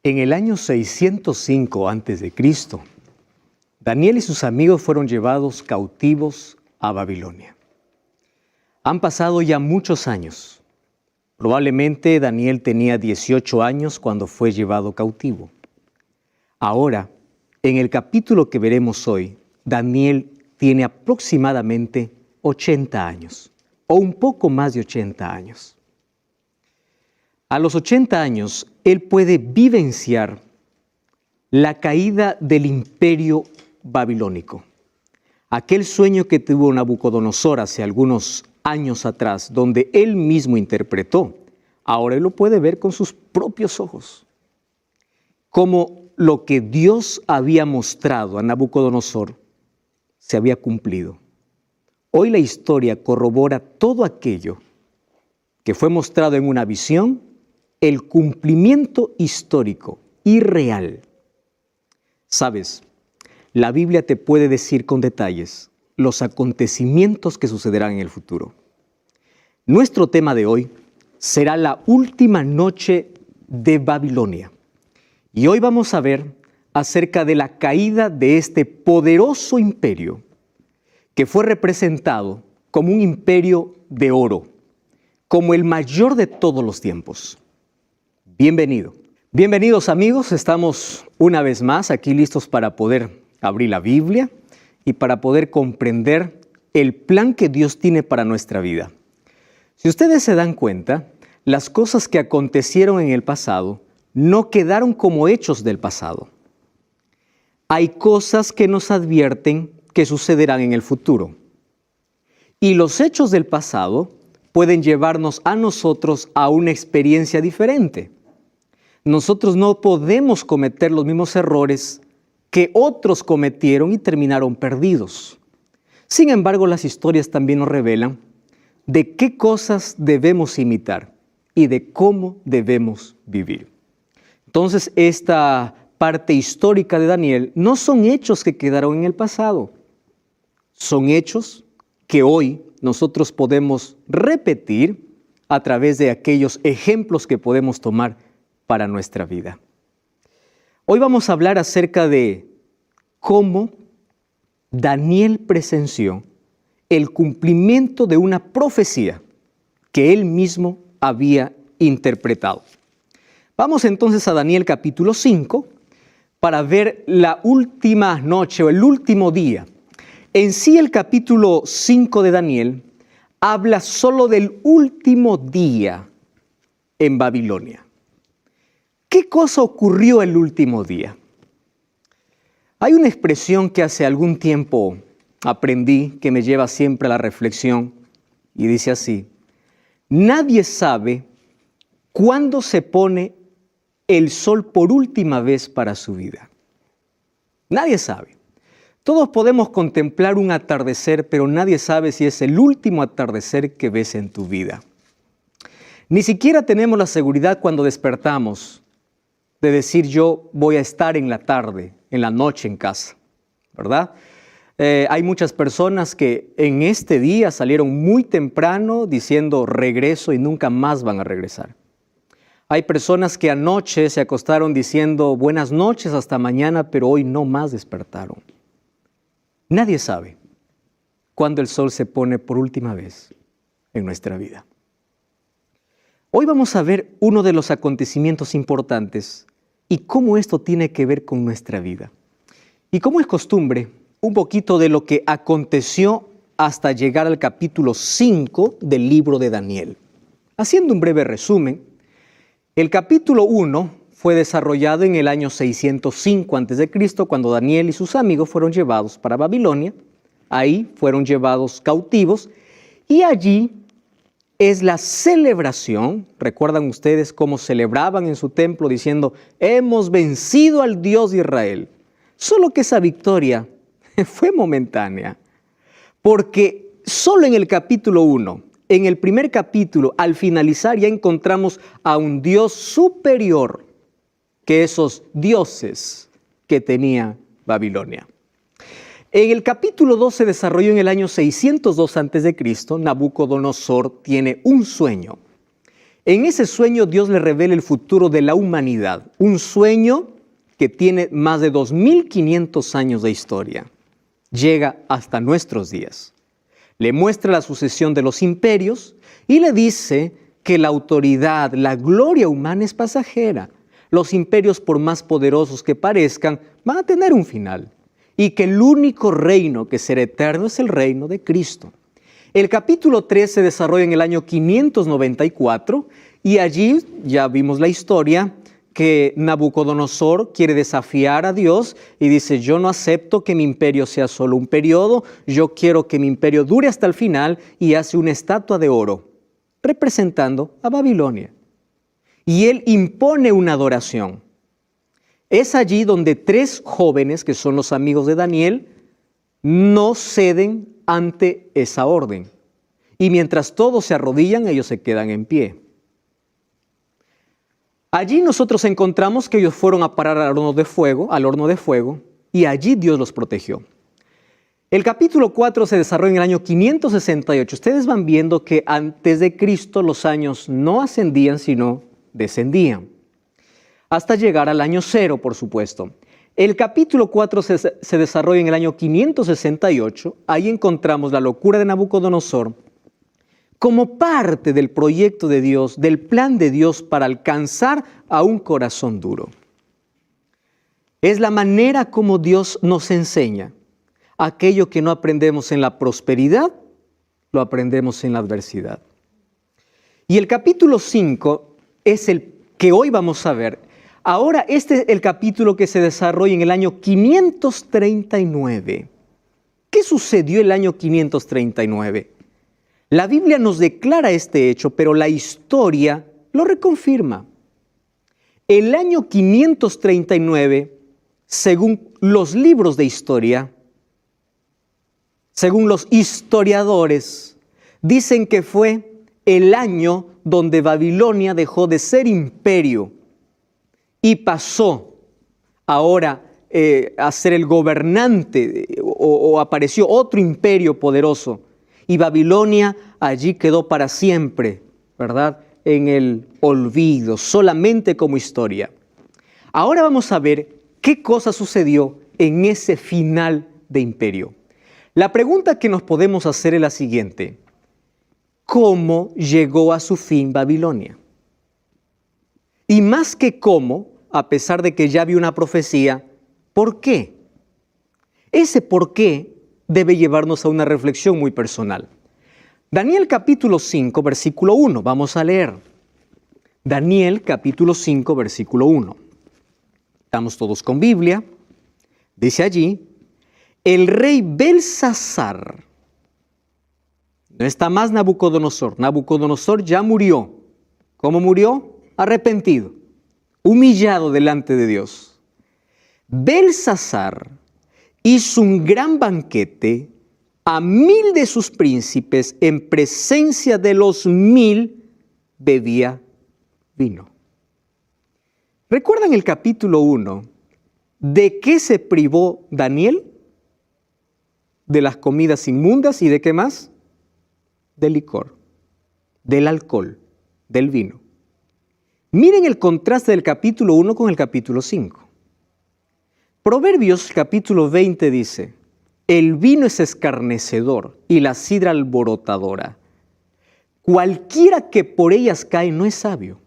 En el año 605 a.C., Daniel y sus amigos fueron llevados cautivos a Babilonia. Han pasado ya muchos años. Probablemente Daniel tenía 18 años cuando fue llevado cautivo. Ahora, en el capítulo que veremos hoy, Daniel tiene aproximadamente 80 años, o un poco más de 80 años. A los 80 años, él puede vivenciar la caída del imperio babilónico. Aquel sueño que tuvo Nabucodonosor hace algunos años atrás, donde él mismo interpretó, ahora él lo puede ver con sus propios ojos. Como lo que Dios había mostrado a Nabucodonosor se había cumplido. Hoy la historia corrobora todo aquello que fue mostrado en una visión, el cumplimiento histórico y real. ¿Sabes? La Biblia te puede decir con detalles los acontecimientos que sucederán en el futuro. Nuestro tema de hoy será la última noche de Babilonia. Y hoy vamos a ver acerca de la caída de este poderoso imperio que fue representado como un imperio de oro, como el mayor de todos los tiempos. Bienvenido. Bienvenidos amigos, estamos una vez más aquí listos para poder abrir la Biblia y para poder comprender el plan que Dios tiene para nuestra vida. Si ustedes se dan cuenta, las cosas que acontecieron en el pasado no quedaron como hechos del pasado. Hay cosas que nos advierten que sucederán en el futuro. Y los hechos del pasado pueden llevarnos a nosotros a una experiencia diferente. Nosotros no podemos cometer los mismos errores que otros cometieron y terminaron perdidos. Sin embargo, las historias también nos revelan de qué cosas debemos imitar y de cómo debemos vivir. Entonces, esta parte histórica de Daniel no son hechos que quedaron en el pasado. Son hechos que hoy nosotros podemos repetir a través de aquellos ejemplos que podemos tomar para nuestra vida. Hoy vamos a hablar acerca de cómo Daniel presenció el cumplimiento de una profecía que él mismo había interpretado. Vamos entonces a Daniel capítulo 5 para ver la última noche o el último día. En sí el capítulo 5 de Daniel habla solo del último día en Babilonia. ¿Qué cosa ocurrió el último día? Hay una expresión que hace algún tiempo aprendí que me lleva siempre a la reflexión y dice así: nadie sabe cuándo se pone el sol por última vez para su vida. Nadie sabe. Todos podemos contemplar un atardecer, pero nadie sabe si es el último atardecer que ves en tu vida. Ni siquiera tenemos la seguridad cuando despertamos de decir yo voy a estar en la tarde, en la noche en casa, ¿verdad? Hay muchas personas que en este día salieron muy temprano diciendo regreso y nunca más van a regresar. Hay personas que anoche se acostaron diciendo buenas noches hasta mañana, pero hoy no más despertaron. Nadie sabe cuándo el sol se pone por última vez en nuestra vida. Hoy vamos a ver uno de los acontecimientos importantes y cómo esto tiene que ver con nuestra vida. Y como es costumbre, un poquito de lo que aconteció hasta llegar al capítulo 5 del libro de Daniel. Haciendo un breve resumen, el capítulo 1 fue desarrollado en el año 605 a.C., cuando Daniel y sus amigos fueron llevados para Babilonia. Ahí fueron llevados cautivos y allí es la celebración. ¿Recuerdan ustedes cómo celebraban en su templo diciendo hemos vencido al Dios de Israel? Solo que esa victoria fue momentánea, porque solo en el capítulo 1, en el primer capítulo, al finalizar ya encontramos a un Dios superior que esos dioses que tenía Babilonia. En el capítulo 2 se desarrolló en el año 602 a.C., Nabucodonosor tiene un sueño. En ese sueño Dios le revela el futuro de la humanidad, un sueño que tiene más de 2500 años de historia. Llega hasta nuestros días. Le muestra la sucesión de los imperios y le dice que la autoridad, la gloria humana es pasajera. Los imperios, por más poderosos que parezcan, van a tener un final. Y que el único reino que será eterno es el reino de Cristo. El capítulo 3 se desarrolla en el año 594 y allí ya vimos la historia que Nabucodonosor quiere desafiar a Dios y dice: yo no acepto que mi imperio sea solo un periodo, yo quiero que mi imperio dure hasta el final, y hace una estatua de oro representando a Babilonia. Y él impone una adoración. Es allí donde 3 jóvenes, que son los amigos de Daniel, no ceden ante esa orden. Y mientras todos se arrodillan, ellos se quedan en pie. Allí nosotros encontramos que ellos fueron a parar al horno de fuego, y allí Dios los protegió. El capítulo 4 se desarrolla en el año 568. Ustedes van viendo que antes de Cristo los años no ascendían, sino descendían, hasta llegar al año 0, por supuesto. El capítulo 4 se desarrolla en el año 568. Ahí encontramos la locura de Nabucodonosor como parte del proyecto de Dios, del plan de Dios para alcanzar a un corazón duro. Es la manera como Dios nos enseña. Aquello que no aprendemos en la prosperidad, lo aprendemos en la adversidad. Y el capítulo 5 es el que hoy vamos a ver. Ahora, este es el capítulo que se desarrolla en el año 539. ¿Qué sucedió el año 539? La Biblia nos declara este hecho, pero la historia lo reconfirma. El año 539, según los libros de historia, según los historiadores, dicen que fue el año donde Babilonia dejó de ser imperio y pasó ahora a ser el gobernante, o apareció otro imperio poderoso. Y Babilonia allí quedó para siempre, ¿verdad?, en el olvido, solamente como historia. Ahora vamos a ver qué cosa sucedió en ese final de imperio. La pregunta que nos podemos hacer es la siguiente: ¿cómo llegó a su fin Babilonia? Y más que cómo, a pesar de que ya había una profecía, ¿por qué? Ese por qué debe llevarnos a una reflexión muy personal. Daniel capítulo 5, versículo 1. Vamos a leer. Daniel capítulo 5, versículo 1. Estamos todos con Biblia. Dice allí: el rey Belsasar, no está más Nabucodonosor. Nabucodonosor ya murió. ¿Cómo murió? Arrepentido, humillado delante de Dios. Belsasar hizo un gran banquete a 1000 de sus príncipes, en presencia de los 1000 bebía vino. ¿Recuerdan el capítulo 1? ¿De qué se privó Daniel? De las comidas inmundas, ¿y de qué más? Del licor, del alcohol, del vino. Miren el contraste del capítulo 1 con el capítulo 5. Proverbios capítulo 20 dice: el vino es escarnecedor y la sidra alborotadora. Cualquiera que por ellas cae no es sabio.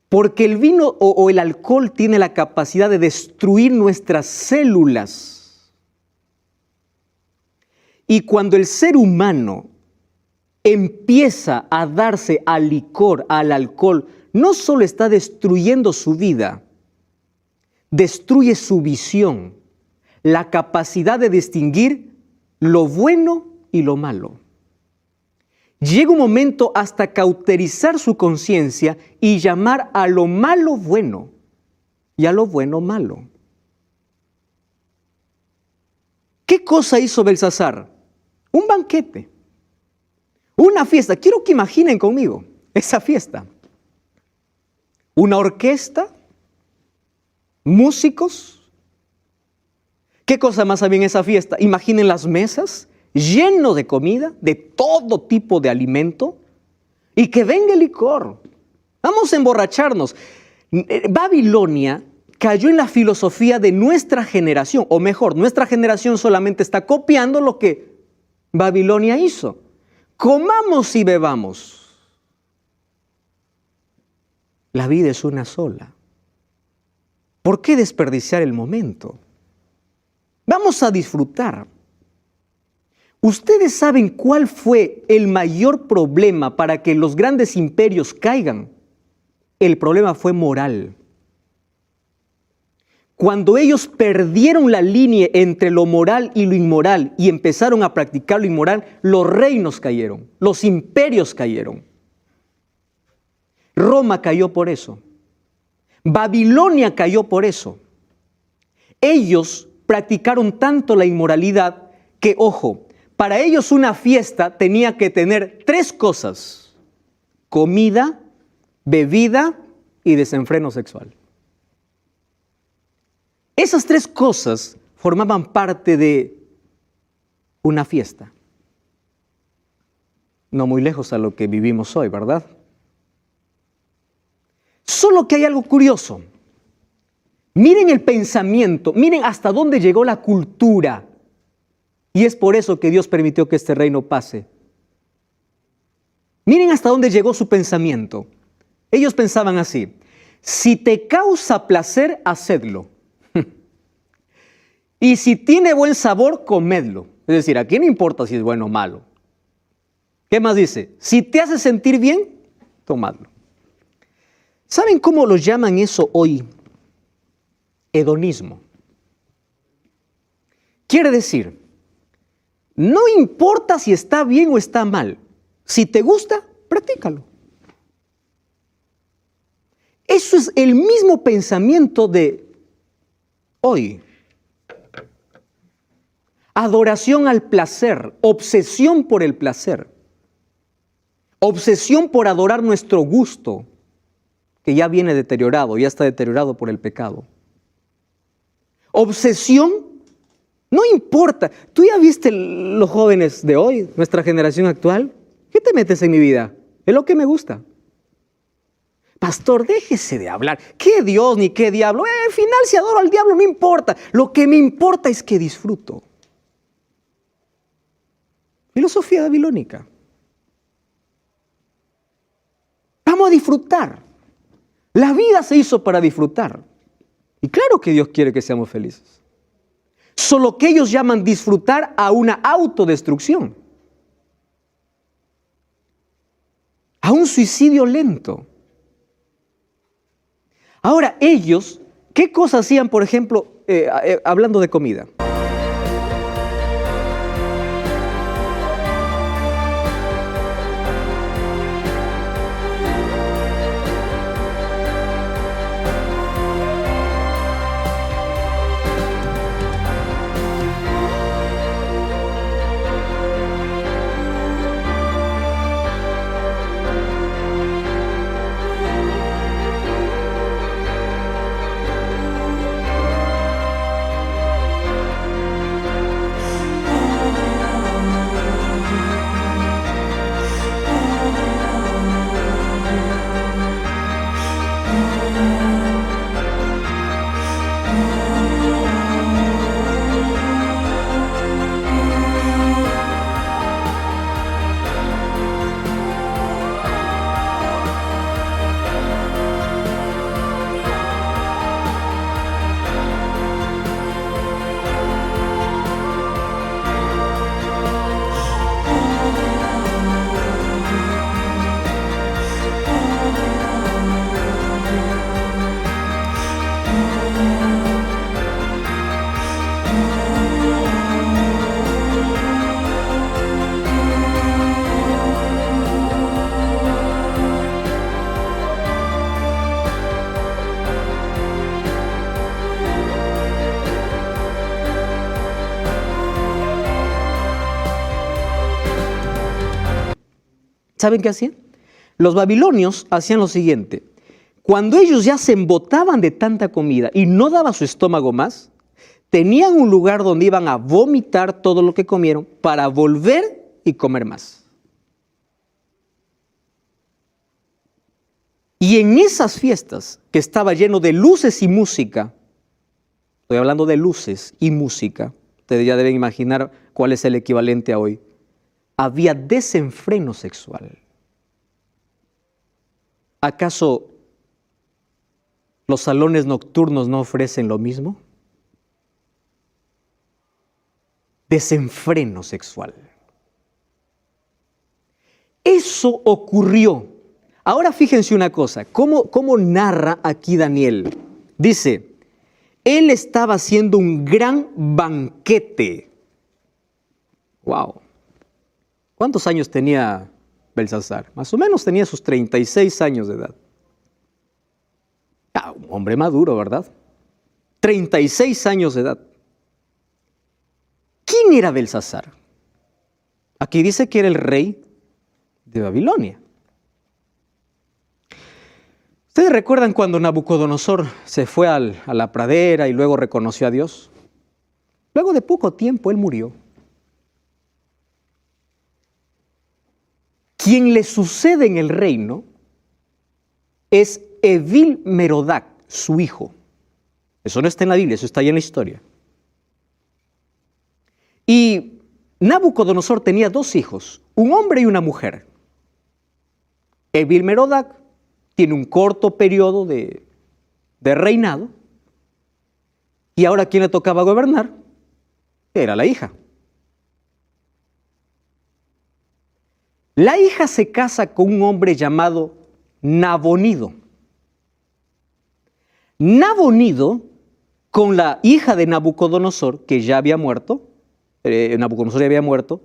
Porque el vino o el alcohol tiene la capacidad de destruir nuestras células. Y cuando el ser humano empieza a darse al licor, al alcohol, no solo está destruyendo su vida, destruye su visión, la capacidad de distinguir lo bueno y lo malo. Llega un momento hasta cauterizar su conciencia y llamar a lo malo bueno y a lo bueno malo. ¿Qué cosa hizo Belsasar? Un banquete, una fiesta. Quiero que imaginen conmigo esa fiesta. Una orquesta, músicos. ¿Qué cosa más había en esa fiesta? Imaginen las mesas llenas de comida, de todo tipo de alimento, y que venga el licor. Vamos a emborracharnos. Babilonia cayó en la filosofía de nuestra generación, o mejor, nuestra generación solamente está copiando lo que Babilonia hizo. Comamos y bebamos. La vida es una sola. ¿Por qué desperdiciar el momento? Vamos a disfrutar. ¿Ustedes saben cuál fue el mayor problema para que los grandes imperios caigan? El problema fue moral. Cuando ellos perdieron la línea entre lo moral y lo inmoral y empezaron a practicar lo inmoral, los reinos cayeron, los imperios cayeron. Roma cayó por eso. Babilonia cayó por eso. Ellos practicaron tanto la inmoralidad que, ojo, para ellos una fiesta tenía que tener 3 cosas: comida, bebida y desenfreno sexual. Esas 3 cosas formaban parte de una fiesta. No muy lejos a lo que vivimos hoy, ¿verdad? Solo que hay algo curioso. Miren el pensamiento, miren hasta dónde llegó la cultura. Y es por eso que Dios permitió que este reino pase. Miren hasta dónde llegó su pensamiento. Ellos pensaban así: si te causa placer, hacedlo. Y si tiene buen sabor, comedlo. Es decir, aquí no importa si es bueno o malo. ¿Qué más dice? Si te hace sentir bien, tomadlo. ¿Saben cómo lo llaman eso hoy? Hedonismo. Quiere decir, no importa si está bien o está mal. Si te gusta, practícalo. Eso es el mismo pensamiento de hoy. Adoración al placer, obsesión por el placer, obsesión por adorar nuestro gusto, que ya viene deteriorado, ya está deteriorado por el pecado. Obsesión, no importa. ¿Tú ya viste los jóvenes de hoy, nuestra generación actual? ¿Qué te metes en mi vida? Es lo que me gusta. Pastor, déjese de hablar. ¿Qué Dios ni qué diablo? Al final, si adoro al diablo, no importa. Lo que me importa es que disfruto. Filosofía babilónica. Vamos a disfrutar. La vida se hizo para disfrutar. Y claro que Dios quiere que seamos felices. Solo que ellos llaman disfrutar a una autodestrucción. A un suicidio lento. Ahora, ellos, ¿qué cosas hacían, por ejemplo, hablando de comida? ¿Saben qué hacían? Los babilonios hacían lo siguiente. Cuando ellos ya se embotaban de tanta comida y no daba su estómago más, tenían un lugar donde iban a vomitar todo lo que comieron para volver y comer más. Y en esas fiestas, que estaba lleno de luces y música, estoy hablando de luces y música, ustedes ya deben imaginar cuál es el equivalente a hoy, había desenfreno sexual. ¿Acaso los salones nocturnos no ofrecen lo mismo? Desenfreno sexual. Eso ocurrió. Ahora fíjense una cosa, ¿cómo narra aquí Daniel? Dice, él estaba haciendo un gran banquete. ¡Wow! ¿Cuántos años tenía Belsasar? Más o menos tenía sus 36 años de edad. Un hombre maduro, ¿verdad? 36 años de edad. ¿Quién era Belsasar? Aquí dice que era el rey de Babilonia. ¿Ustedes recuerdan cuando Nabucodonosor se fue a la pradera y luego reconoció a Dios? Luego de poco tiempo él murió. Quien le sucede en el reino es Evil-Merodach, su hijo. Eso no está en la Biblia, eso está ahí en la historia. Y Nabucodonosor tenía dos hijos, un hombre y una mujer. Evil-Merodach tiene un corto periodo de reinado. Y ahora, ¿quién le tocaba gobernar? Era la hija. La hija se casa con un hombre llamado Nabonido. Nabonido, con la hija de Nabucodonosor, que ya había muerto, Nabucodonosor ya había muerto,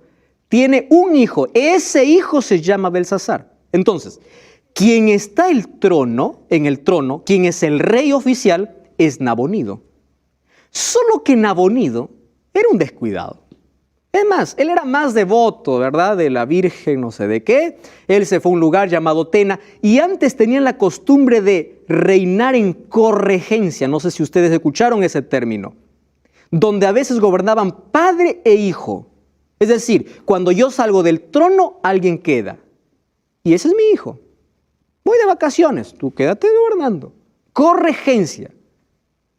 tiene un hijo. Ese hijo se llama Belsasar. Entonces, quien está en el trono, quien es el rey oficial, es Nabonido. Solo que Nabonido era un descuidado. Es más, él era más devoto, ¿verdad?, de la Virgen no sé de qué. Él se fue a un lugar llamado Tena y antes tenían la costumbre de reinar en corregencia. No sé si ustedes escucharon ese término. Donde a veces gobernaban padre e hijo. Es decir, cuando yo salgo del trono, alguien queda. Y ese es mi hijo. Voy de vacaciones, tú quédate gobernando. Corregencia.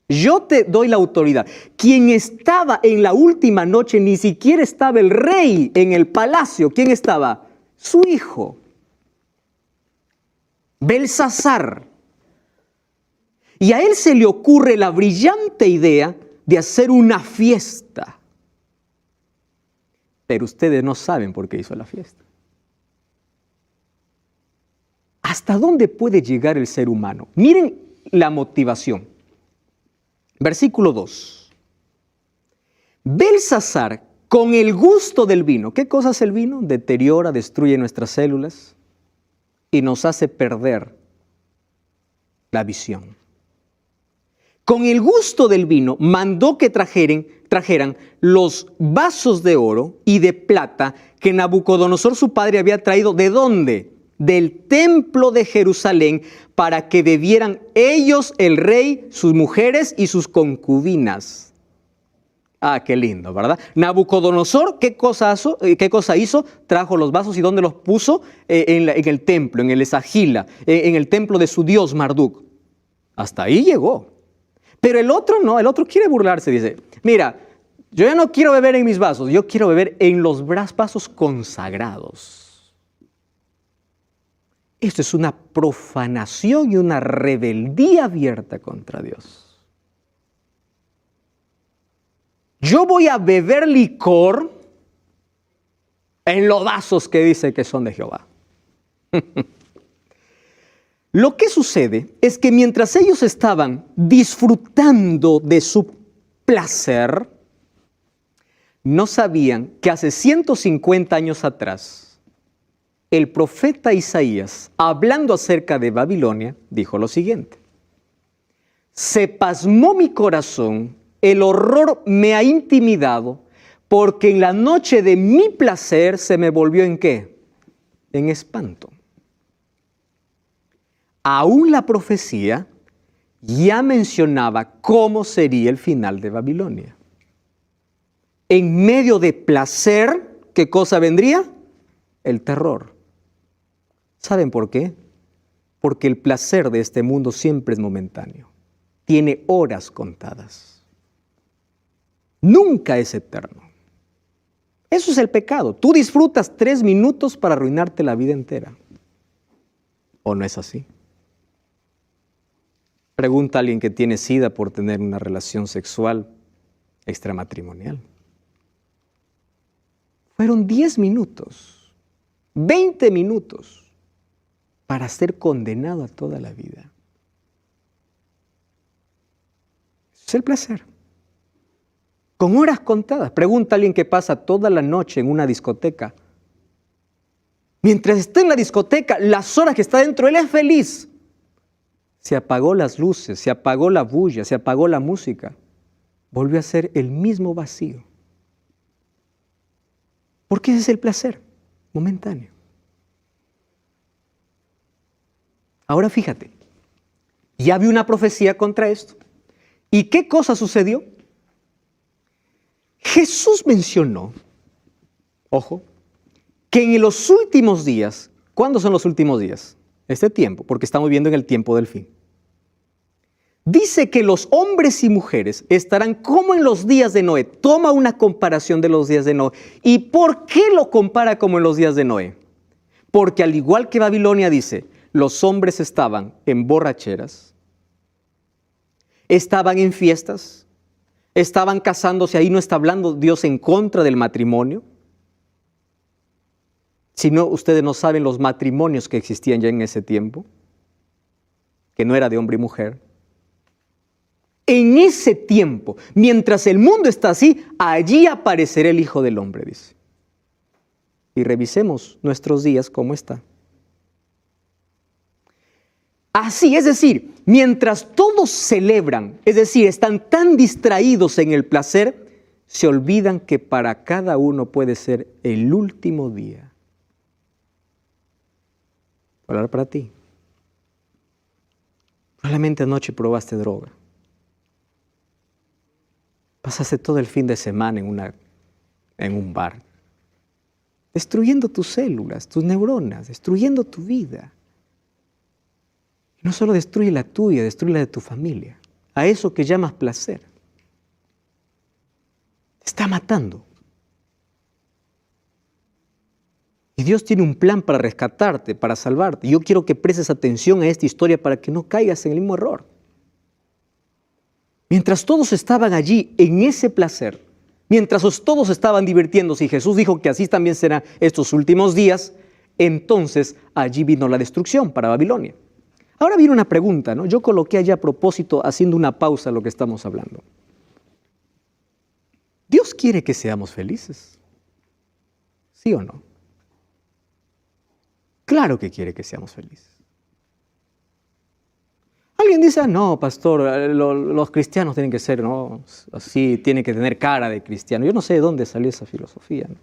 Yo te doy la autoridad. Quien estaba en la última noche, ni siquiera estaba el rey en el palacio. ¿Quién estaba? Su hijo. Belsasar. Y a él se le ocurre la brillante idea de hacer una fiesta. Pero ustedes no saben por qué hizo la fiesta. ¿Hasta dónde puede llegar el ser humano? Miren la motivación. Versículo 2. Belsasar, con el gusto del vino. ¿Qué cosa es el vino? Deteriora, destruye nuestras células y nos hace perder la visión. Con el gusto del vino mandó que trajeran los vasos de oro y de plata que Nabucodonosor su padre había traído. ¿De dónde? Del templo de Jerusalén, para que bebieran ellos, el rey, sus mujeres y sus concubinas. Qué lindo, ¿verdad? Nabucodonosor, ¿qué cosa hizo? Trajo los vasos y ¿dónde los puso? En el templo, en el Esagila, en el templo de su dios Marduk. Hasta ahí llegó. Pero el otro no, el otro quiere burlarse, dice, mira, yo ya no quiero beber en mis vasos, yo quiero beber en los vasos consagrados. Esto es una profanación y una rebeldía abierta contra Dios. Yo voy a beber licor en los vasos que dice que son de Jehová. Lo que sucede es que mientras ellos estaban disfrutando de su placer, no sabían que hace 150 años atrás, el profeta Isaías, hablando acerca de Babilonia, dijo lo siguiente: se pasmó mi corazón, el horror me ha intimidado, porque en la noche de mi placer se me volvió ¿en qué? En espanto. Aún la profecía ya mencionaba cómo sería el final de Babilonia. En medio de placer, ¿qué cosa vendría? El terror. ¿Saben por qué? porque el placer de este mundo siempre es momentáneo. Tiene horas contadas. Nunca es eterno. Eso es el pecado. Tú disfrutas 3 minutos para arruinarte la vida entera. ¿O no es así? Pregunta a alguien que tiene SIDA por tener una relación sexual extramatrimonial. Fueron 10 minutos, 20 minutos para ser condenado a toda la vida. Eso es el placer. Con horas contadas. Pregunta a alguien que pasa toda la noche en una discoteca. Mientras está en la discoteca, las horas que está dentro, él es feliz. Se apagó las luces, se apagó la bulla, se apagó la música. Volvió a ser el mismo vacío. Porque ese es el placer momentáneo. Ahora fíjate, ya vi una profecía contra esto. ¿Y qué cosa sucedió? Jesús mencionó, ojo, que en los últimos días, ¿cuándo son los últimos días? Este tiempo, porque estamos viviendo en el tiempo del fin. Dice que los hombres y mujeres estarán como en los días de Noé. Toma una comparación de los días de Noé. ¿Y por qué lo compara como en los días de Noé? Porque al igual que Babilonia dice, los hombres estaban en borracheras, estaban en fiestas, estaban casándose. Ahí no está hablando Dios en contra del matrimonio. Si no, ustedes no saben los matrimonios que existían ya en ese tiempo, que no era de hombre y mujer. En ese tiempo, mientras el mundo está así, allí aparecerá el Hijo del Hombre, dice. Y revisemos nuestros días cómo está. Así, es decir, mientras todos celebran, es decir, están tan distraídos en el placer, se olvidan que para cada uno puede ser el último día. Voy a hablar para ti. Probablemente anoche probaste droga. Pasaste todo el fin de semana en un bar, destruyendo tus células, tus neuronas, destruyendo tu vida. Y no solo destruye la tuya, destruye la de tu familia. A eso que llamas placer. Te está matando. Y Dios tiene un plan para rescatarte, para salvarte. Yo quiero que prestes atención a esta historia para que no caigas en el mismo error. Mientras todos estaban allí en ese placer, mientras todos estaban divirtiéndose y Jesús dijo que así también serán estos últimos días, entonces allí vino la destrucción para Babilonia. Ahora viene una pregunta, ¿no? Yo coloqué allá a propósito haciendo una pausa a lo que estamos hablando. ¿Dios quiere que seamos felices? ¿Sí o no? Claro que quiere que seamos felices. Alguien dice, no, pastor, los cristianos tienen que ser, ¿no? Así, tienen que tener cara de cristiano. Yo no sé de dónde salió esa filosofía, ¿no?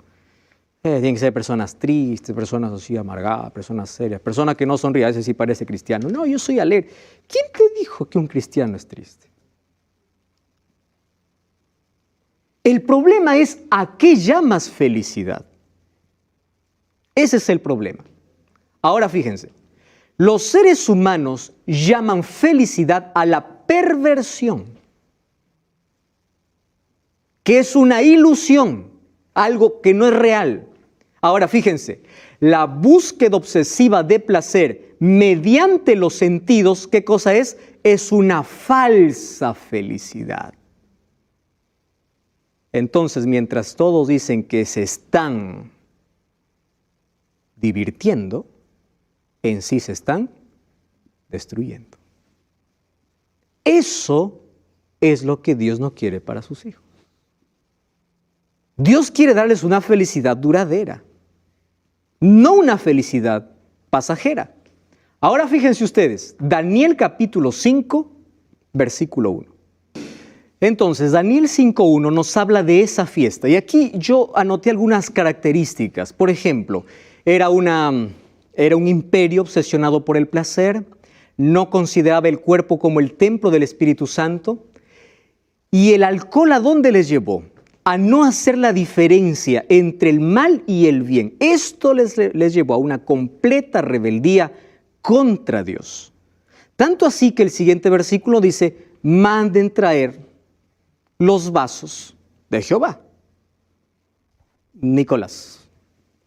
Tienen que ser personas tristes, personas así amargadas, personas serias, personas que no sonríen, a veces sí parece cristiano. No, yo soy alegre. ¿Quién te dijo que un cristiano es triste? El problema es ¿a qué llamas felicidad? Ese es el problema. Ahora fíjense. Los seres humanos llaman felicidad a la perversión, que es una ilusión, algo que no es real. Ahora fíjense, la búsqueda obsesiva de placer mediante los sentidos, ¿qué cosa es? Es una falsa felicidad. Entonces, mientras todos dicen que se están divirtiendo, en sí se están destruyendo. Eso es lo que Dios no quiere para sus hijos. Dios quiere darles una felicidad duradera, no una felicidad pasajera. Ahora fíjense ustedes, Daniel capítulo 5, versículo 1. Entonces, Daniel 5.1 nos habla de esa fiesta. Y aquí yo anoté algunas características. Por ejemplo, era un imperio obsesionado por el placer, no consideraba el cuerpo como el templo del Espíritu Santo. ¿Y el alcohol a dónde les llevó? A no hacer la diferencia entre el mal y el bien. Esto les llevó a una completa rebeldía contra Dios. Tanto así que el siguiente versículo dice, manden traer los vasos de Jehová. Nicolás.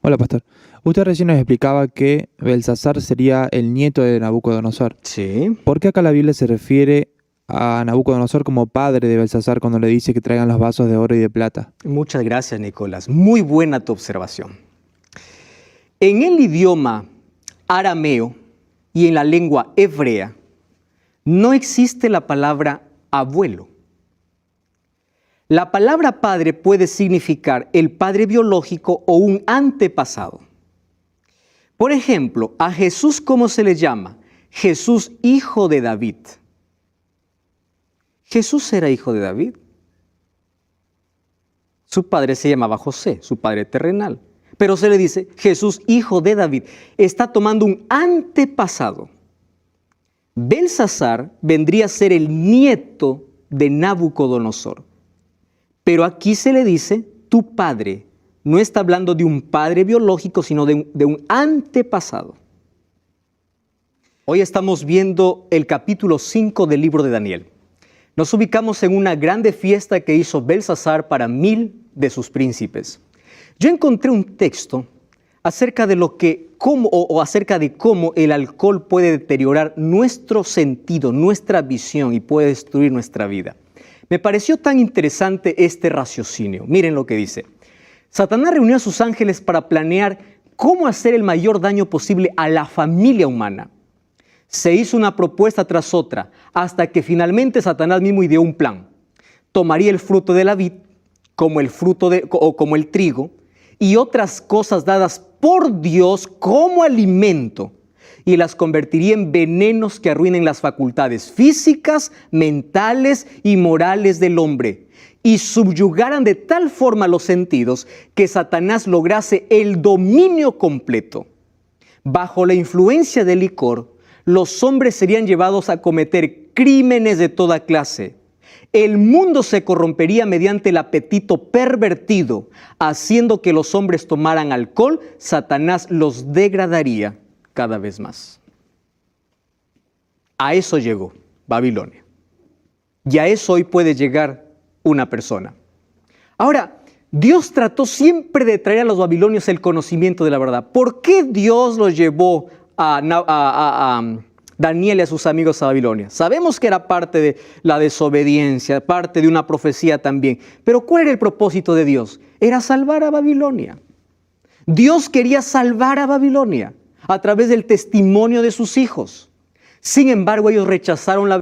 Hola, pastor. Usted recién nos explicaba que Belsasar sería el nieto de Nabucodonosor. Sí. ¿Por qué acá la Biblia se refiere a Nabucodonosor como padre de Belsasar cuando le dice que traigan los vasos de oro y de plata? Muchas gracias, Nicolás. Muy buena tu observación. En el idioma arameo y en la lengua hebrea no existe la palabra abuelo. La palabra padre puede significar el padre biológico o un antepasado. Por ejemplo, a Jesús, ¿cómo se le llama? Jesús, hijo de David. Jesús era hijo de David. Su padre se llamaba José, su padre terrenal. Pero se le dice Jesús, hijo de David. Está tomando un antepasado. Belsasar vendría a ser el nieto de Nabucodonosor. Pero aquí se le dice tu padre. No está hablando de un padre biológico, sino de un antepasado. Hoy estamos viendo el capítulo 5 del libro de Daniel. Nos ubicamos en una grande fiesta que hizo Belsasar para 1000 de sus príncipes. Yo encontré un texto acerca de acerca de cómo el alcohol puede deteriorar nuestro sentido, nuestra visión y puede destruir nuestra vida. Me pareció tan interesante este raciocinio. Miren lo que dice. Satanás reunió a sus ángeles para planear cómo hacer el mayor daño posible a la familia humana. Se hizo una propuesta tras otra, hasta que finalmente Satanás mismo ideó un plan. Tomaría el fruto de la vid, como el trigo, y otras cosas dadas por Dios como alimento, y las convertiría en venenos que arruinen las facultades físicas, mentales y morales del hombre, y subyugaran de tal forma los sentidos que Satanás lograse el dominio completo. Bajo la influencia del licor, los hombres serían llevados a cometer crímenes de toda clase. El mundo se corrompería mediante el apetito pervertido, haciendo que los hombres tomaran alcohol. Satanás los degradaría cada vez más. A eso llegó Babilonia. Y a eso hoy puede llegar una persona. Ahora, Dios trató siempre de traer a los babilonios el conocimiento de la verdad. ¿Por qué Dios los llevó a Daniel y a sus amigos a Babilonia? Sabemos que era parte de la desobediencia, parte de una profecía también. Pero ¿cuál era el propósito de Dios? Era salvar a Babilonia. Dios quería salvar a Babilonia a través del testimonio de sus hijos. Sin embargo, ellos rechazaron la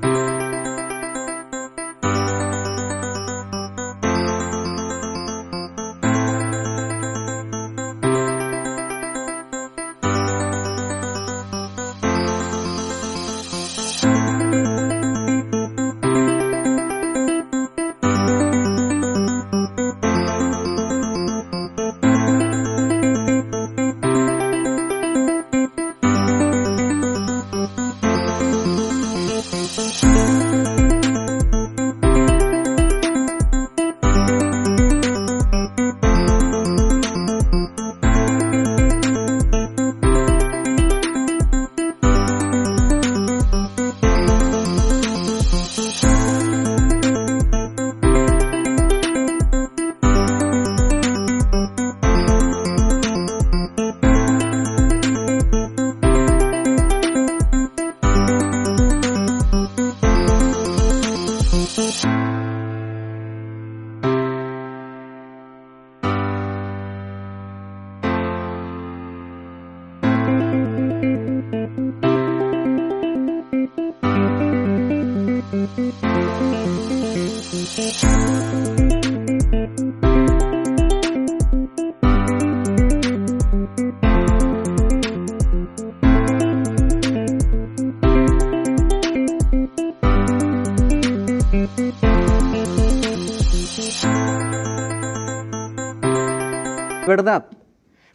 verdad.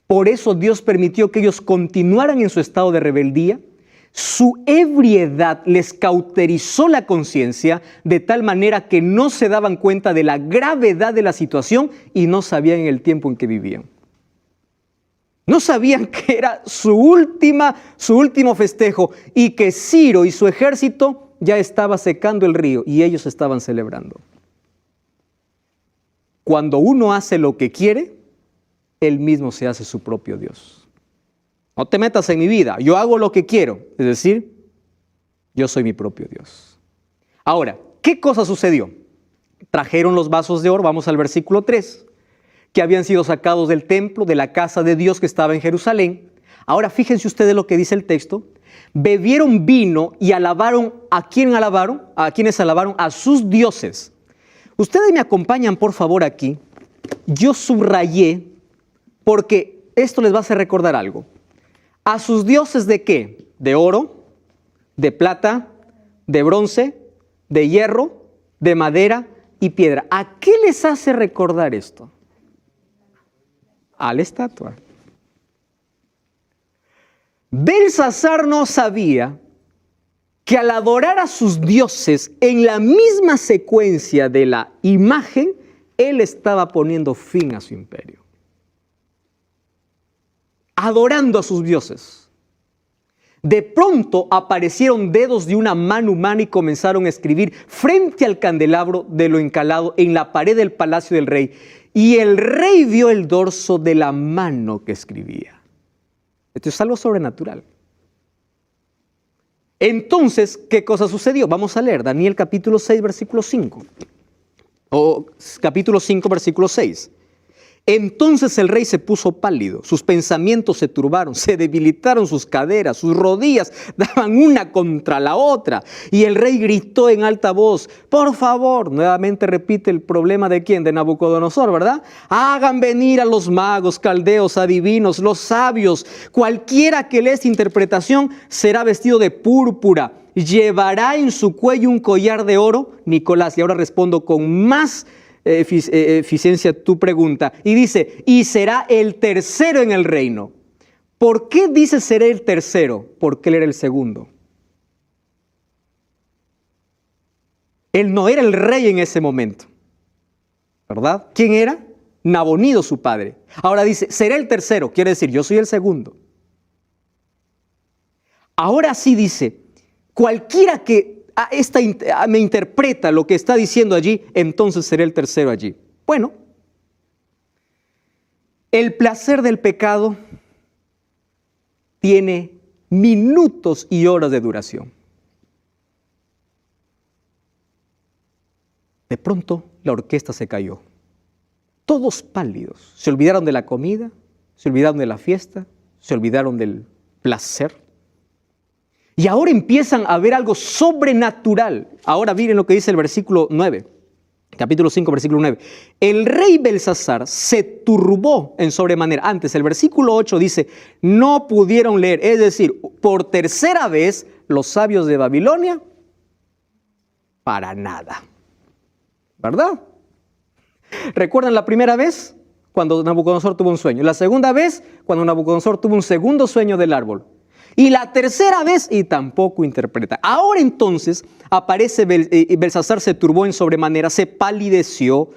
Por eso Dios permitió que ellos continuaran en su estado de rebeldía. Su ebriedad les cauterizó la conciencia de tal manera que no se daban cuenta de la gravedad de la situación y no sabían el tiempo en que vivían. No sabían que era su último festejo y que Ciro y su ejército ya estaba secando el río y ellos estaban celebrando. Cuando uno hace lo que quiere, él mismo se hace su propio Dios. No te metas en mi vida, yo hago lo que quiero, es decir, yo soy mi propio Dios. Ahora, ¿qué cosa sucedió? Trajeron los vasos de oro, vamos al versículo 3. Que habían sido sacados del templo, de la casa de Dios que estaba en Jerusalén. Ahora fíjense ustedes lo que dice el texto. Bebieron vino y alabaron. ¿A quién alabaron? ¿A quiénes alabaron? A sus dioses. Ustedes me acompañan por favor aquí. Yo subrayé porque esto les va a hacer recordar algo. ¿A sus dioses de qué? De oro, de plata, de bronce, de hierro, de madera y piedra. ¿A qué les hace recordar esto? A la estatua. Belsasar no sabía que al adorar a sus dioses en la misma secuencia de la imagen, él estaba poniendo fin a su imperio. Adorando a sus dioses. De pronto aparecieron dedos de una mano humana y comenzaron a escribir frente al candelabro de lo encalado en la pared del palacio del rey. Y el rey vio el dorso de la mano que escribía. Esto es algo sobrenatural. Entonces, ¿qué cosa sucedió? Vamos a leer Daniel capítulo 6, versículo 5. O capítulo 5, versículo 6. Entonces el rey se puso pálido, sus pensamientos se turbaron, se debilitaron sus caderas, sus rodillas daban una contra la otra. Y el rey gritó en alta voz, por favor, nuevamente repite el problema de quién, de Nabucodonosor, ¿verdad? Hagan venir a los magos, caldeos, adivinos, los sabios, cualquiera que lea esta interpretación será vestido de púrpura, llevará en su cuello un collar de oro. Nicolás, y ahora respondo con más eficiencia tu pregunta, y dice, y será el tercero en el reino. ¿Por qué dice seré el tercero? Porque él era el segundo. Él no era el rey en ese momento, ¿verdad? ¿Quién era? Nabonido, su padre. Ahora dice, seré el tercero, quiere decir, yo soy el segundo. Ahora sí dice, cualquiera que me interpreta lo que está diciendo allí, entonces seré el tercero allí. Bueno, el placer del pecado tiene minutos y horas de duración. De pronto la orquesta se cayó. Todos pálidos. Se olvidaron de la comida, se olvidaron de la fiesta, se olvidaron del placer. Y ahora empiezan a ver algo sobrenatural. Ahora miren lo que dice el versículo 9, capítulo 5, versículo 9. El rey Belsasar se turbó en sobremanera. Antes, el versículo 8 dice, no pudieron leer. Es decir, por tercera vez, los sabios de Babilonia, para nada. ¿Verdad? ¿Recuerdan la primera vez? Cuando Nabucodonosor tuvo un sueño. La segunda vez, cuando Nabucodonosor tuvo un segundo sueño del árbol. Y la tercera vez, y tampoco interpreta. Ahora entonces aparece Belsasar, se turbó en sobremanera, se palideció.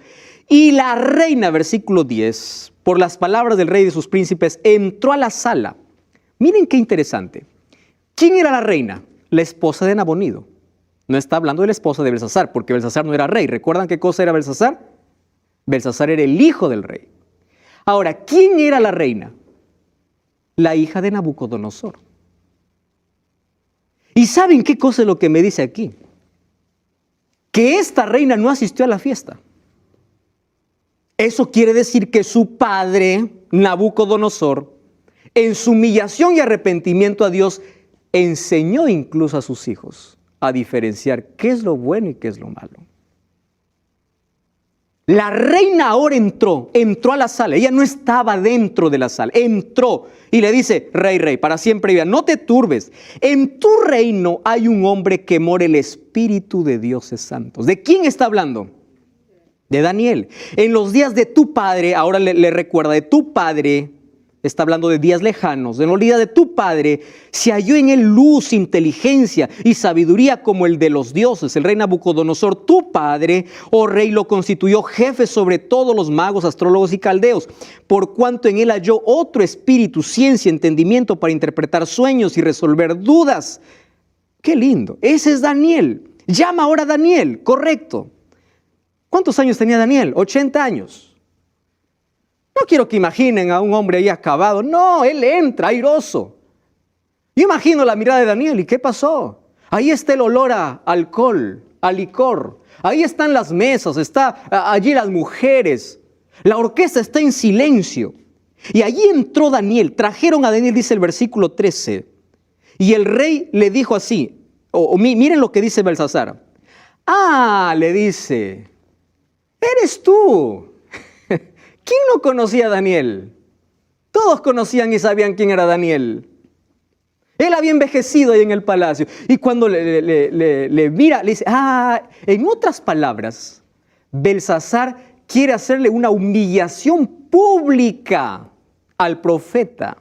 Y la reina, versículo 10, por las palabras del rey y de sus príncipes, entró a la sala. Miren qué interesante. ¿Quién era la reina? La esposa de Nabonido. No está hablando de la esposa de Belsasar, porque Belsasar no era rey. ¿Recuerdan qué cosa era Belsasar? Belsasar era el hijo del rey. Ahora, ¿quién era la reina? La hija de Nabucodonosor. ¿Y saben qué cosa es lo que me dice aquí? Que esta reina no asistió a la fiesta. Eso quiere decir que su padre, Nabucodonosor, en su humillación y arrepentimiento a Dios, enseñó incluso a sus hijos a diferenciar qué es lo bueno y qué es lo malo. La reina ahora entró a la sala. Ella no estaba dentro de la sala, entró y le dice, rey, para siempre viva, no te turbes. En tu reino hay un hombre que mora el espíritu de dioses santos. ¿De quién está hablando? De Daniel. En los días de tu padre, ahora le recuerda, de tu padre, está hablando de días lejanos, en los días de tu padre, se halló en él luz, inteligencia y sabiduría como el de los dioses. El rey Nabucodonosor, tu padre, oh rey, lo constituyó jefe sobre todos los magos, astrólogos y caldeos, por cuanto en él halló otro espíritu, ciencia, entendimiento para interpretar sueños y resolver dudas. ¡Qué lindo! Ese es Daniel. Llama ahora a Daniel, correcto. ¿Cuántos años tenía Daniel? 80 años. No quiero que imaginen a un hombre ahí acabado. No, él entra airoso. Yo imagino la mirada de Daniel. ¿Y qué pasó? Ahí está el olor a alcohol, a licor. Ahí están las mesas, está allí las mujeres. La orquesta está en silencio. Y allí entró Daniel. Trajeron a Daniel, dice el versículo 13. Y el rey le dijo así. Miren lo que dice Belsasar. Ah, le dice, eres tú. ¿Quién no conocía a Daniel? Todos conocían y sabían quién era Daniel. Él había envejecido ahí en el palacio. Y cuando le mira, le dice, en otras palabras, Belsasar quiere hacerle una humillación pública al profeta.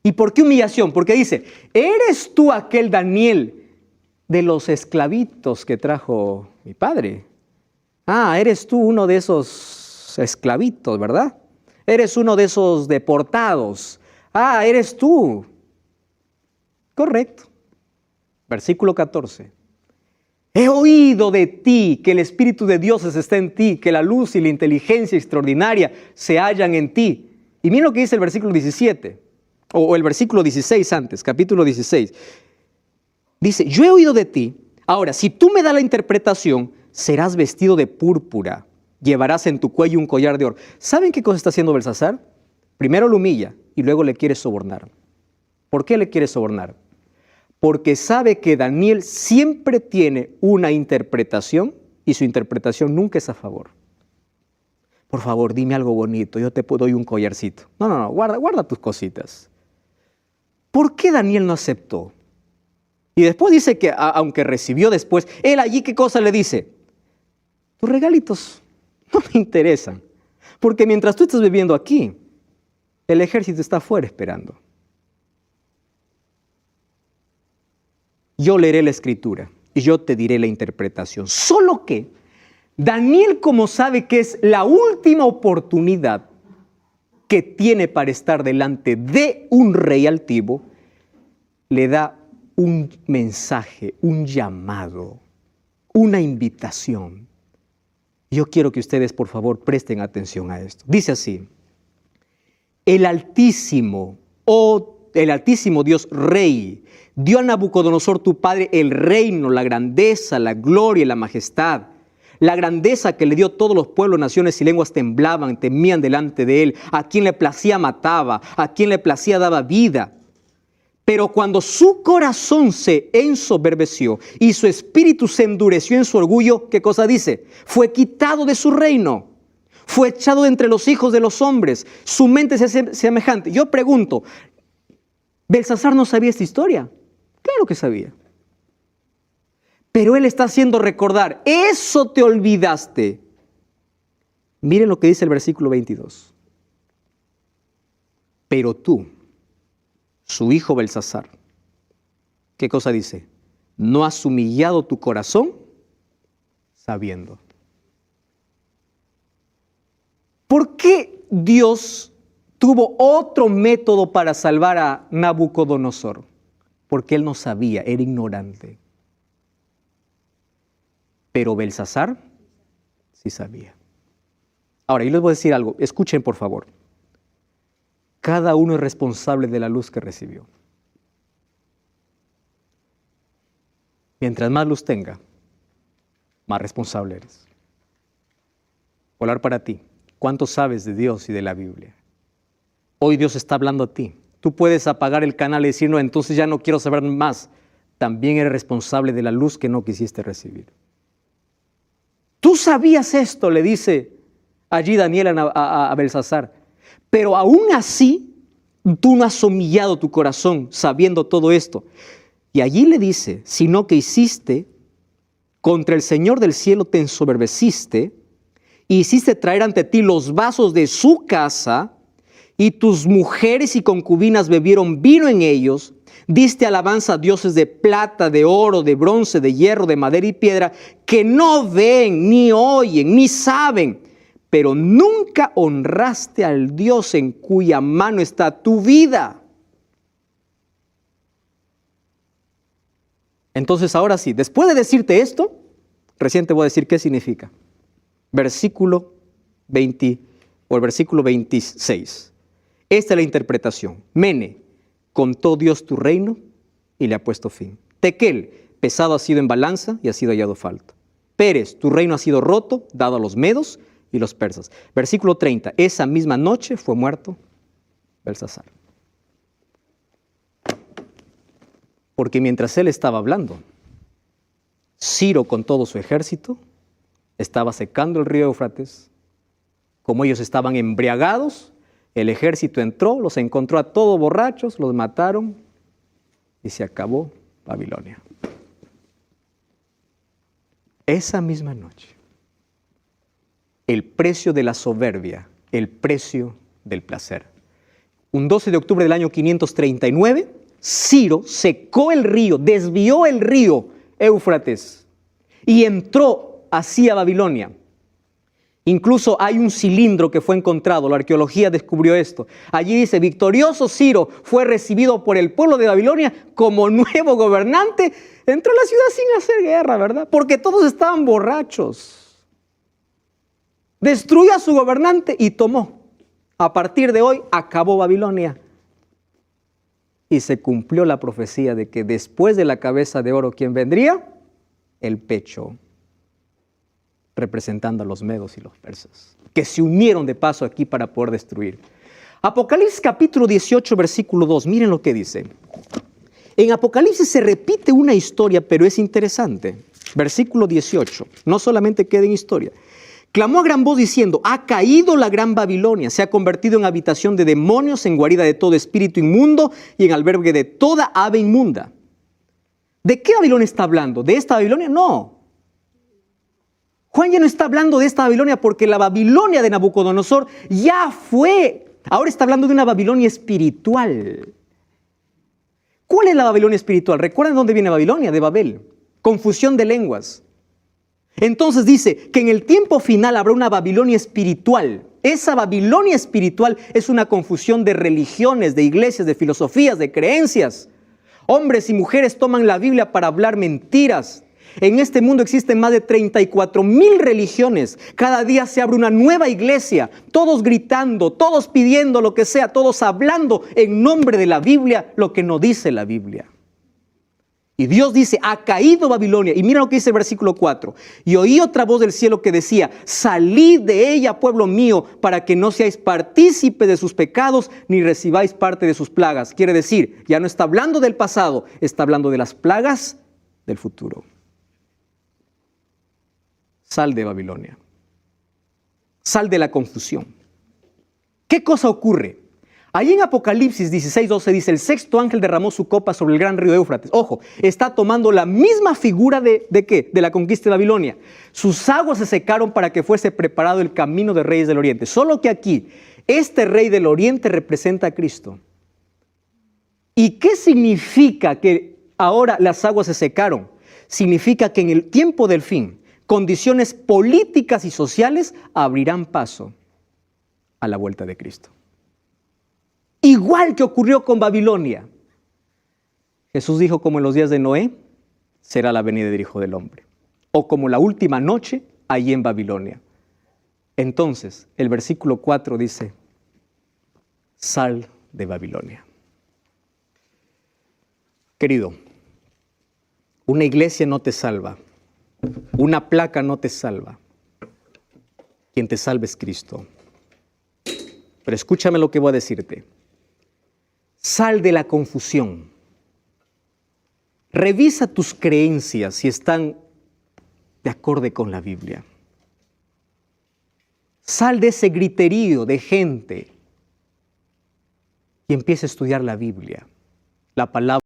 ¿Y por qué humillación? Porque dice, ¿eres tú aquel Daniel de los esclavitos que trajo mi padre? Eres tú uno de esos esclavitos, ¿verdad? Eres uno de esos deportados. Eres tú. Correcto. Versículo 14. He oído de ti que el Espíritu de Dios está en ti, que la luz y la inteligencia extraordinaria se hallan en ti. Y miren lo que dice el versículo 17, o el versículo 16 antes, capítulo 16. Dice, yo he oído de ti. Ahora, si tú me das la interpretación, serás vestido de púrpura. Llevarás en tu cuello un collar de oro. ¿Saben qué cosa está haciendo Belsasar? Primero lo humilla y luego le quiere sobornar. ¿Por qué le quiere sobornar? Porque sabe que Daniel siempre tiene una interpretación y su interpretación nunca es a favor. Por favor, dime algo bonito, yo te doy un collarcito. No, guarda tus cositas. ¿Por qué Daniel no aceptó? Y después dice que aunque recibió después, él allí ¿qué cosa le dice? Tus regalitos no me interesan, porque mientras tú estás viviendo aquí, el ejército está afuera esperando. Yo leeré la escritura y yo te diré la interpretación. Solo que Daniel, como sabe que es la última oportunidad que tiene para estar delante de un rey altivo, le da un mensaje, un llamado, una invitación. Yo quiero que ustedes, por favor, presten atención a esto. Dice así, el Altísimo Dios Rey, dio a Nabucodonosor tu padre el reino, la grandeza, la gloria y la majestad. La grandeza que le dio todos los pueblos, naciones y lenguas temblaban, temían delante de él. A quien le placía mataba, a quien le placía daba vida. Pero cuando su corazón se ensoberbeció y su espíritu se endureció en su orgullo, ¿qué cosa dice? Fue quitado de su reino, fue echado de entre los hijos de los hombres, su mente se hace semejante. Yo pregunto, ¿Belsasar no sabía esta historia? Claro que sabía. Pero él está haciendo recordar, eso te olvidaste. Miren lo que dice el versículo 22. Pero tú, su hijo Belsasar, ¿qué cosa dice? No has humillado tu corazón sabiendo. ¿Por qué Dios tuvo otro método para salvar a Nabucodonosor? Porque él no sabía, era ignorante. Pero Belsasar sí sabía. Ahora, yo les voy a decir algo, escuchen por favor. Cada uno es responsable de la luz que recibió. Mientras más luz tenga, más responsable eres. Hablar para ti. ¿Cuánto sabes de Dios y de la Biblia? Hoy Dios está hablando a ti. Tú puedes apagar el canal y decir, no, entonces ya no quiero saber más. También eres responsable de la luz que no quisiste recibir. Tú sabías esto, le dice allí Daniel a Belsasar. Pero aún así, tú no has humillado tu corazón sabiendo todo esto. Y allí le dice, sino que hiciste, contra el Señor del cielo te ensoberbeciste, y hiciste traer ante ti los vasos de su casa, y tus mujeres y concubinas bebieron vino en ellos, diste alabanza a dioses de plata, de oro, de bronce, de hierro, de madera y piedra, que no ven, ni oyen, ni saben, pero nunca honraste al Dios en cuya mano está tu vida. Entonces ahora sí, después de decirte esto, recién te voy a decir qué significa. Versículo 20 o el versículo 26. Esta es la interpretación. Mene, contó Dios tu reino y le ha puesto fin. Tequel, pesado ha sido en balanza y ha sido hallado falto. Pérez, tu reino ha sido roto, dado a los medos y los persas. Versículo 30. Esa misma noche fue muerto Belsasar. Porque mientras él estaba hablando, Ciro con todo su ejército estaba secando el río Éufrates. Como ellos estaban embriagados, el ejército entró, los encontró a todos borrachos, los mataron y se acabó Babilonia. Esa misma noche, el precio de la soberbia, el precio del placer. Un 12 de octubre del año 539, Ciro secó el río, desvió el río Éufrates y entró hacia Babilonia. Incluso hay un cilindro que fue encontrado, la arqueología descubrió esto. Allí dice, victorioso Ciro fue recibido por el pueblo de Babilonia como nuevo gobernante. Entró a la ciudad sin hacer guerra, ¿verdad? Porque todos estaban borrachos. Destruyó a su gobernante y tomó. A partir de hoy acabó Babilonia. Y se cumplió la profecía de que después de la cabeza de oro, ¿quién vendría? El pecho, representando a los medos y los persas, que se unieron de paso aquí para poder destruir. Apocalipsis capítulo 18, versículo 2, miren lo que dice. En Apocalipsis se repite una historia, pero es interesante. Versículo 18, no solamente queda en historia. Clamó a gran voz diciendo, ha caído la gran Babilonia, se ha convertido en habitación de demonios, en guarida de todo espíritu inmundo y en albergue de toda ave inmunda. ¿De qué Babilonia está hablando? ¿De esta Babilonia? No. Juan ya no está hablando de esta Babilonia porque la Babilonia de Nabucodonosor ya fue. Ahora está hablando de una Babilonia espiritual. ¿Cuál es la Babilonia espiritual? ¿Recuerdan dónde viene Babilonia? De Babel. Confusión de lenguas. Entonces dice que en el tiempo final habrá una Babilonia espiritual. Esa Babilonia espiritual es una confusión de religiones, de iglesias, de filosofías, de creencias. Hombres y mujeres toman la Biblia para hablar mentiras. En este mundo existen más de 34,000 religiones. Cada día se abre una nueva iglesia, todos gritando, todos pidiendo lo que sea, todos hablando en nombre de la Biblia lo que no dice la Biblia. Y Dios dice, ha caído Babilonia. Y mira lo que dice el versículo 4. Y oí otra voz del cielo que decía, salid de ella, pueblo mío, para que no seáis partícipes de sus pecados, ni recibáis parte de sus plagas. Quiere decir, ya no está hablando del pasado, está hablando de las plagas del futuro. Sal de Babilonia. Sal de la confusión. ¿Qué cosa ocurre? Allí en Apocalipsis 16:12 dice, el sexto ángel derramó su copa sobre el gran río Éufrates. Ojo, está tomando la misma figura ¿de qué? De la conquista de Babilonia. Sus aguas se secaron para que fuese preparado el camino de reyes del oriente. Solo que aquí, este rey del oriente representa a Cristo. ¿Y qué significa que ahora las aguas se secaron? Significa que en el tiempo del fin, condiciones políticas y sociales abrirán paso a la vuelta de Cristo. Igual que ocurrió con Babilonia. Jesús dijo, como en los días de Noé, será la venida del Hijo del Hombre. O como la última noche, allí en Babilonia. Entonces, el versículo 4 dice, sal de Babilonia. Querido, una iglesia no te salva. Una placa no te salva. Quien te salva es Cristo. Pero escúchame lo que voy a decirte. Sal de la confusión. Revisa tus creencias si están de acorde con la Biblia. Sal de ese griterío de gente y empieza a estudiar la Biblia, la palabra.